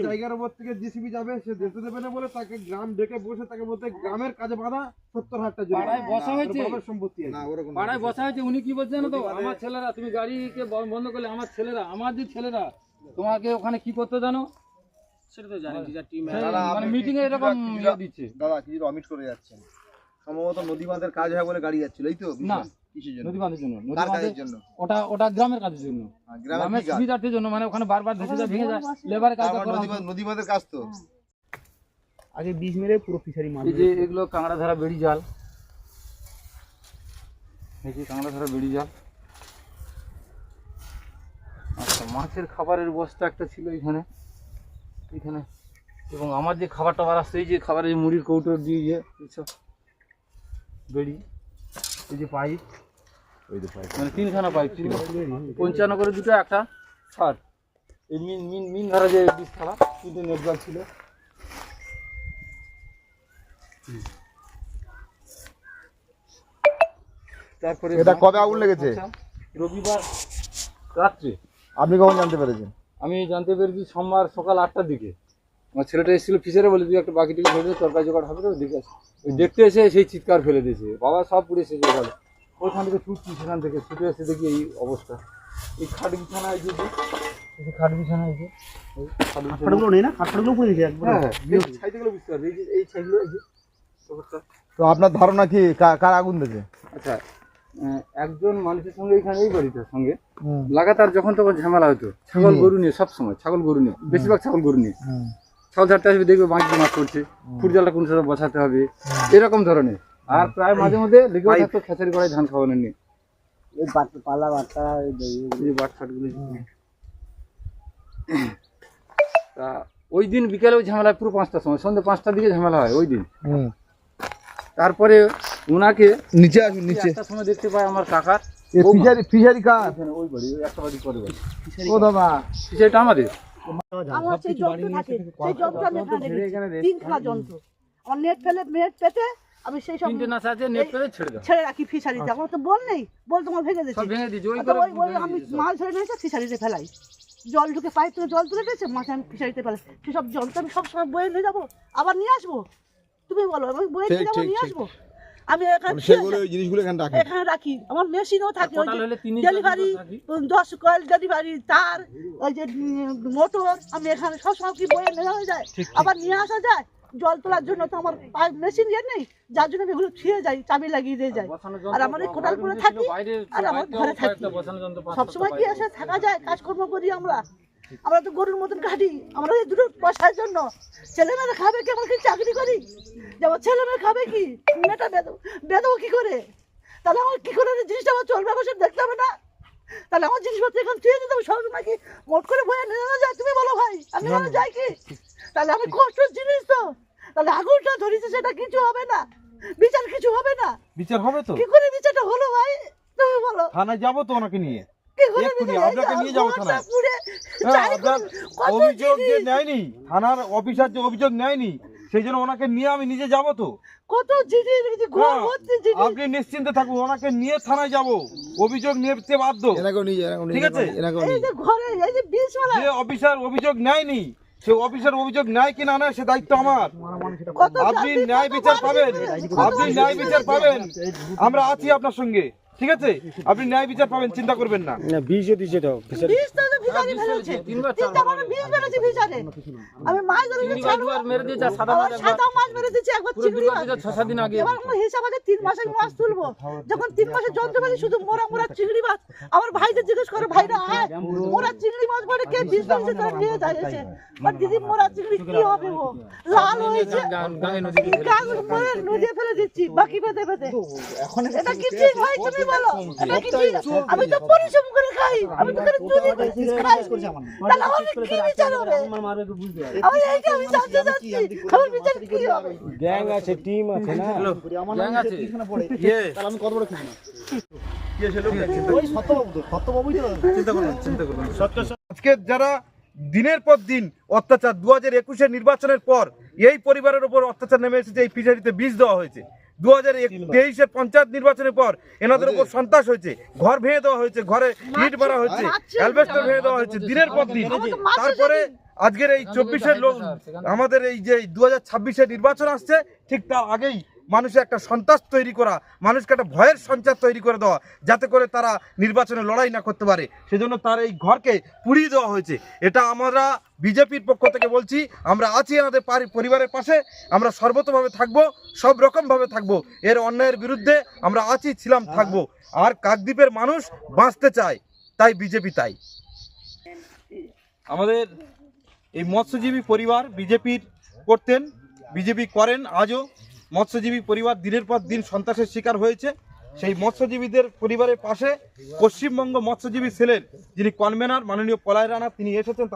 জায়গার উপর থেকে জিসিবি যাবে, সে যেতে দেবে না বলে তাকে গ্রাম ডেকে বসে তাকে বলতে গ্রামের কাজে বাধা 70,000 টাকা পাড়ায় বসা হয়েছে, সম্পত্তি পাড়ায় বসা হয়েছে। উনি কি বলছেন তো, আমার ছেলেরা, তুমি গাড়িকে বন্ধ করলে আমার ছেলেরা, আমার যে ছেলেরা তোমাকে ওখানে কি করতে জানো সেটা তো জানি। মানে মিটিং এ এরকম দিচ্ছে। দাদা কিছু অমিট করে যাচ্ছেন, সম্ভবত নদী বাঁধের কাজ হয় বলে গাড়ি যাচ্ছিল, এই তো? না, কিসের জন্য? নদী বাঁধের জন্য। কার কাজের জন্য? ওটা গ্রামের কাজের জন্য, গ্রামের সুবিধার্থের জন্য। মানে ওখানে বারবার ধসে যায়, ভেঙে যায়, লেবারের কাজ করা। নদী বাঁধের কাজ তো আগে বীজ মেরে পুরো ফিশারি মাছ। এই যে এগুলো কাঁকড়া ধরা বেড়ি জাল, এই যে কাঁকড়া ধরা বেড়ি জাল। আচ্ছা, মাছের খাবারের বস্তা একটা ছিল এখানে, এবং আমার যে খাবার টাবার আসছে, এই যে খাবারের মুড়ির কৌটো দিয়ে যে এইসব বেড়ি, এই যে পাইপ, মানে 3খানা পাইপ ছিল, 55 করে দুটো, একটা 60। এই মিন ধরা যে বিষ খাওয়া, 3টে নেট জাল ছিল। তারপরে এটা কবে আগুন লেগেছে? রবিবার রাত্রে। আপনি কখন জানতে পেরেছেন? আমি জানতে পেরেছি সোমবার সকাল 8টার দিকে। আমার ছেলেটা এসেছিল ফিশারে, বলে তুই একটা বাকি টিকে ধরে তরকারি জোগাড় হবে তো দেখে আসি। ওই দেখতে এসে সেই চিৎকার ফেলে দিয়েছে, বাবা সব পুড়ে শেষ হয়ে গেল। ওইখান থেকে ছুটছি, সেখান থেকে ছুটে এসে দেখি এই অবস্থা। এই খাট বিছানা, এই যে খাট বিছানা, এই যে খাটগুলো নেই না, খাটগুলো পড়ে গেছে একবার। হ্যাঁ, এই ছাইগুলো বুঝতে পারবে, এই যে এই ছাইগুলো, এই যে অবস্থা। তো আপনার ধারণা কি কার আগুন দিয়েছে? আচ্ছা, একজন মানুষের সঙ্গে এখানে এই বাড়িটার সঙ্গে লাগাতার যখন তখন ঝামেলা হতো, ছাগল গরু নিয়ে, সবসময় ছাগল গরু নিয়ে, বেশিরভাগ ছাগল গরু নিয়ে। ছাগল ছাড়তে আসবে, দেখবে বাঁচতে মাছ করছে, ফুটজালটা কোন সময় বসাতে হবে, এরকম ধরনের। আর প্রায় মাঝে মধ্যে লেগেও থাকতো খেসারি করায় ধান খাওয়ানোর নিয়ে। এই পালা বাচ্চা, এই বাচ্চাগুলো। তা ওই দিন বিকেলে ওই ঝামেলা পুরো 5টার সময়, সন্ধ্যে 5টার দিকে ঝামেলা হয় ওই দিন। তারপরে ওনাকে নিচে আসুন, নিচে। একটা সময় দেখতে পাই আমার কাকার ফিশারি কার? ওই বাড়ি, ওই একটা বাড়ি পরে বাড়ি। ও দাদা, ফিশারিটা আমাদের। আমার সেই যন্ত্র থাকে, সেই যন্ত্র আমি এখানে রেখেছি, 3খানা যন্ত্র। আমার নেট পেতে আমি সেই সব 3টে নাচ আছে, নেট পেতে ছেড়ে রাখি ফিশারিতে। আমার তো বল নেই, বল তোমার ভেঙে দিচ্ছি, সব ভেঙে দিয়েছি। ওই আমি মাছ ধরে নিয়ে এসে ফিশারিতে ফেলাই। জল ঢুকে পাইপ থেকে জল তুলে দিয়েছে, মাছ আমি ফিশারিতে ফেলাই। সেসব যন্ত্র আমি সবসময় বয়ে নিয়ে যাবো, আবার নিয়ে আসবো? তুমি বলো, আমি বয়ে নিয়ে যাবো, নিয়ে আসবো? আমি এখানে রাখি। আমার মেশিনও থাকে, ডেলিভারি 10 কয়েল ডেলিভারি তার, ওই যে মোটর, আমি এখানে সবসময় কি বয়ে নেওয়া যায়, আবার নিয়ে আসা যায়? জল তোলার জন্য তো আমার মেশিন নেই, যার জন্য আমি এগুলো ছুঁয়ে যাই, চাবি লাগিয়ে দিয়ে যাই। আর আমার এই কোটালপুরে থাকি, আর আমার ঘরে থাকি, সবসময় কি এসে থাকা যায়? কাজকর্ম করি আমরা তো গরুর মতন কাটি। আমরা এই দুটো পয়সার জন্য ছেলেমেয়েরা খাবে কি? আমরা কি চাকরি করি যে আমার ছেলেমেয়ে খাবে কি? মেয়েটা বেদবো কি করে? তাহলে আমার কি করে জিনিসটা আমার চলবে? আমার দেখতে হবে না? তাহলে আমার জিনিসপত্র এখন ছুঁয়ে দিতে হবে, সব নাকি মোট করে বয়ে নেওয়া যায়? তুমি বলো ভাই, আমি যাই কি? তাহলে আমি কষ্টের জিনিস তো, তাহলে আগুনটা ধরেছে, সেটা কিছু হবে না, বিচার কিছু হবে না? বিচার হবে তো? কি করে বিচারটা হলো ভাই, তুমি বলো? থানায় যাবো তো ওনাকে নিয়ে, আপনাকে নিয়ে যাবো থানায়। অভিযোগ যে নেয়নি, থানার অফিসার যে অভিযোগ নেয়নি, সেই জন্য ওনাকে নিয়ে আমি নিজে যাবো তো। কত জিনিস, আপনি নিশ্চিন্তে থাকুন, ওনাকে নিয়ে থানায় যাবো, অভিযোগ নিতে বাধ্য। ঠিক আছে, যে অফিসার অভিযোগ নেয়নি, সে অফিসার অভিযোগ নেয় কি না নেয় সে দায়িত্ব আমার। আপনি ন্যায় বিচার পাবেন, আপনি ন্যায় বিচার পাবেন, আমরা আছি আপনার সঙ্গে। ঠিক আছে, আপনি ন্যায় বিচার পাবেন, চিন্তা করবেন না। আমি মাছ ধরে সাদা মাছ মেরে দিয়েছি একবার, চিংড়ি মাছ 6-7 দিন আগে। এবার আমার হিসাব আছে 3 মাসে আমি মাছ তুলবো। যখন 3 মাসের যন্ত্রপাতি শুধু মোরা চিংড়ি মাছ, আমার ভাইদের জিজ্ঞেস করে, ভাইরা আয় মোরা চিংড়ি মাছ বলে কে 20 মাসে তারা নিয়ে যায় এসে। আর দিদি মোরা চিংড়ি কি হবে গো, লাল হয়েছে, নদী ফেলে দিচ্ছি বাকি পেতে পেতে। এটা কি ঠিক ভাই, তুমি বলো? এটা কি ঠিক? আমি তো পরিশ্রম করে খাই, আমি তো চুরি খাই, তাহলে আমার কি বিচার হবে? আমি এইটা আমি জানতে চাচ্ছি, আমার বিচার কি হবে? গ্যাং আছে, টিম আছে না, গ্যাং আছে। তাহলে আমি কত বড় কিছু না। কি আছে লোক, ওই সত্যবাবুই তো, চিন্তা করুন। আজকে যারা দিনের পর দিন অত্যাচার, 2021-এর নির্বাচনের পর এই পরিবারের উপর অত্যাচার নেমে এসেছে, এই ফিশারিতে বীজ দেওয়া হয়েছে। 2023-এর পঞ্চায়েত নির্বাচনের পর এনাদের উপর সন্ত্রাস হয়েছে, ঘর ভেঙে দেওয়া হয়েছে, ঘরে ইট মারা হয়েছে, অ্যালবেস্টার ভেঙে দেওয়া হয়েছে দিনের পর দিন। তারপরে আজকের এই 24-এর লোক আমাদের এই যে 2026-এর নির্বাচন আসছে, ঠিক তার আগেই মানুষের একটা সন্ত্রাস তৈরি করা, মানুষকে একটা ভয়ের সঞ্চার তৈরি করে দেওয়া, যাতে করে তারা নির্বাচনে লড়াই না করতে পারে, সেজন্য তার এই ঘরকে পুড়িয়ে দেওয়া হয়েছে। এটা আমরা বিজেপির পক্ষ থেকে বলছি, আমরা আছি আমাদের পরিবারের পাশে, আমরা সর্বতভাবে থাকবো, সব রকমভাবে থাকবো, এর অন্যায়ের বিরুদ্ধে আমরা আছি, ছিলাম, থাকবো। আর কাকদ্বীপের মানুষ বাঁচতে চায়, তাই বিজেপি তাই। আমাদের এই মৎস্যজীবী পরিবার বিজেপির করতেন, বিজেপি করেন আজও। মৎস্যজীবী পরিবার দিনের পর দিন সন্ত্রাসের শিকার হয়েছে। সেই মৎস্যজীবীদের পরিবারের পাশে পশ্চিমবঙ্গ মৎস্যজীবী সেলের যিনি কনভেনার মাননীয় পলায় রানা, তিনি এসেছেন।